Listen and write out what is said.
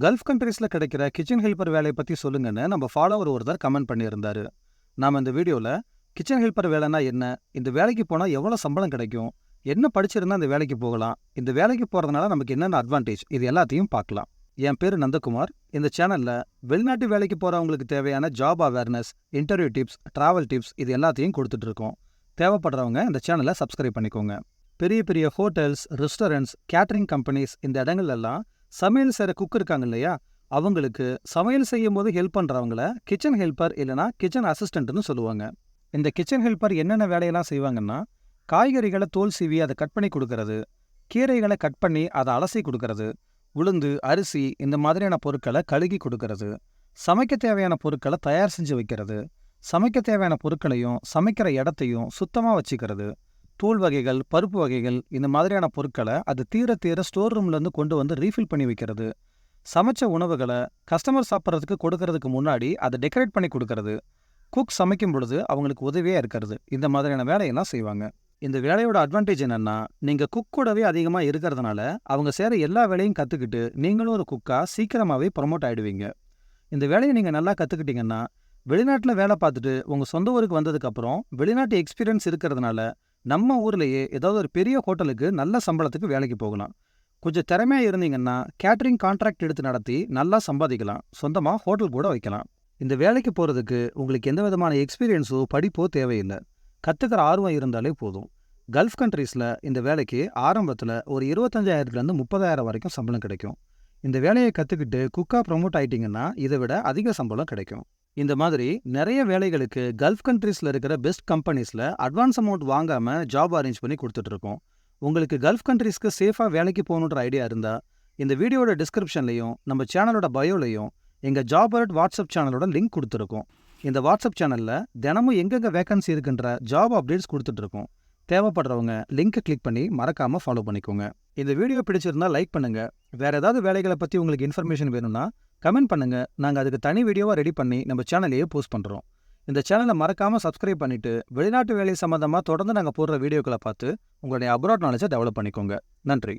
Gulf கண்ட்ரீஸ்ல கிடைக்கிற kitchen helper வேலையை பத்தி சொல்லுங்கன்னு நம்ம ஃபாலோவர் ஒருத்தர் கமெண்ட் பண்ணியிருந்தாரு. நாம இந்த வீடியோல கிச்சன் ஹெல்ப்பர் வேலைன்னா என்ன, இந்த வேலைக்கு போனா எவ்வளவு சம்பளம் கிடைக்கும், என்ன படிச்சிருந்தா இந்த வேலைக்கு போகலாம், இந்த வேலைக்கு போறதுனால நமக்கு என்னென்ன அட்வான்டேஜ், இது எல்லாத்தையும் பார்க்கலாம். என் பேரு நந்தகுமார். இந்த சேனல்ல வெளிநாட்டு வேலைக்கு போறவங்களுக்கு தேவையான job awareness, interview tips, travel tips இது எல்லாத்தையும் கொடுத்துட்டு இருக்கோம். தேவைப்படுறவங்க இந்த சேனலை சப்ஸ்கிரைப் பண்ணிக்கோங்க. பெரிய பெரிய ஹோட்டல்ஸ், ரெஸ்டாரண்ட்ஸ், கேட்டரிங் கம்பெனிஸ் இந்த இடங்கள்ல எல்லாம் சமையல் செய்கிற குக் இருக்காங்க இல்லையா, அவங்களுக்கு சமையல் செய்யும் போது ஹெல்ப் பண்ணுறவங்கள கிச்சன் ஹெல்ப்பர் இல்லைனா கிச்சன் அசிஸ்டன்ட்னு சொல்லுவாங்க. இந்த கிச்சன் ஹெல்ப்பர் என்னென்ன வேலையெல்லாம் செய்வாங்கன்னா, காய்கறிகளை தோல் சீவி அதை கட் பண்ணி கொடுக்கறது, கீரைகளை கட் பண்ணி அதை அலசி கொடுக்கறது, உளுந்து, அரிசி இந்த மாதிரியான பொருட்களை கழுகி கொடுக்கறது, சமைக்க தேவையான பொருட்களை தயார் செஞ்சு வைக்கிறது, சமைக்க தேவையான பொருட்களையும் சமைக்கிற இடத்தையும் சுத்தமாக வச்சுக்கிறது, தூள் வகைகள், பருப்பு வகைகள் இந்த மாதிரியான பொருட்களை அது தீர தீர ஸ்டோர் ரூம்லேருந்து கொண்டு வந்து ரீஃபில் பண்ணி வைக்கிறது, சமைச்ச உணவுகளை கஸ்டமர் சாப்பிட்றதுக்கு கொடுக்கறதுக்கு முன்னாடி அதை டெக்கரேட் பண்ணி கொடுக்கறது, குக் சமைக்கும் பொழுது அவங்களுக்கு உதவியாக இருக்கிறது, இந்த மாதிரியான வேலையெல்லாம் செய்வாங்க. இந்த வேலையோட அட்வான்டேஜ் என்னென்னா, நீங்கள் குக் கூடவே அதிகமாக இருக்கிறதுனால அவங்க செய்கிற எல்லா வேலையும் கற்றுக்கிட்டு நீங்களும் ஒரு குக்காக சீக்கிரமாகவே ப்ரொமோட் ஆகிடுவீங்க. இந்த வேலையை நீங்கள் நல்லா கற்றுக்கிட்டீங்கன்னா, வெளிநாட்டில் வேலை பார்த்துட்டு உங்கள் சொந்த ஊருக்கு வந்ததுக்கப்புறம் வெளிநாட்டு எக்ஸ்பீரியன்ஸ் இருக்கிறதுனால நம்ம ஊர்லேயே ஏதாவது ஒரு பெரிய ஹோட்டலுக்கு நல்ல சம்பளத்துக்கு வேலைக்கு போகலாம். கொஞ்சம் திறமையாக இருந்தீங்கன்னா கேட்டரிங் கான்ட்ராக்ட் எடுத்து நடத்தி நல்லா சம்பாதிக்கலாம், சொந்தமாக ஹோட்டல் கூட வைக்கலாம். இந்த வேலைக்கு போகிறதுக்கு உங்களுக்கு எந்த விதமான எக்ஸ்பீரியன்ஸோ படிப்போ தேவையில்லை, கற்றுக்கிற ஆர்வம் இருந்தாலே போதும். கல்ஃப் கண்ட்ரீஸில் இந்த வேலைக்கு ஆரம்பத்தில் ஒரு 25,000 30,000 வரைக்கும் சம்பளம் கிடைக்கும். இந்த வேலையை கற்றுக்கிட்டு குக்காக ப்ரொமோட் ஆகிட்டிங்கன்னா இதை விட அதிக சம்பளம் கிடைக்கும். இந்த மாதிரி நிறைய வேலைகளுக்கு கல்ஃப் கண்ட்ரீஸில் இருக்கிற பெஸ்ட் கம்பெனிஸில் அட்வான்ஸ் அமௌண்ட் வாங்காமல் ஜாப் அரேஞ்ச் பண்ணி கொடுத்துட்ருக்கோம். உங்களுக்கு கல்ஃப் கண்ட்ரீஸ்க்கு சேஃபாக வேலைக்கு போகணுன்ற ஐடியா இருந்தால் இந்த வீடியோட டிஸ்கிரிப்ஷன்லையும் நம்ம சேனலோட பயோலையும் எங்கள் ஜாப் அலர்ட் வாட்ஸ்அப் சேனலோட லிங்க் கொடுத்துருக்கோம். இந்த வாட்ஸ்அப் சேனலில் தினமும் எங்கெங்கே வேகன்சி இருக்குன்ற ஜாப் அப்டேட்ஸ் கொடுத்துட்ருக்கோம். தேவைப்படுறவங்க லிங்க்கை கிளிக் பண்ணி மறக்காமல் ஃபாலோ பண்ணிக்கோங்க. இந்த வீடியோ பிடிச்சிருந்தா லைக் பண்ணுங்கள். வேறு ஏதாவது வேலைகளை பற்றி உங்களுக்கு இன்ஃபர்மேஷன் வேணும்னா கமெண்ட் பண்ணுங்கள். நாங்கள் அதுக்கு தனி வீடியோவாக ரெடி பண்ணி நம்ம சேனலையே போஸ்ட் பண்ணுறோம். இந்த சேனலை மறக்காமல் சப்ஸ்கிரைப் பண்ணிவிட்டு வெளிநாட்டு வேலை சம்மந்தமாக தொடர்ந்து நாங்கள் போடுற வீடியோக்களை பார்த்து உங்களுடைய அப்ராட் நாலேஜை டெவலப் பண்ணிக்கோங்க. நன்றி.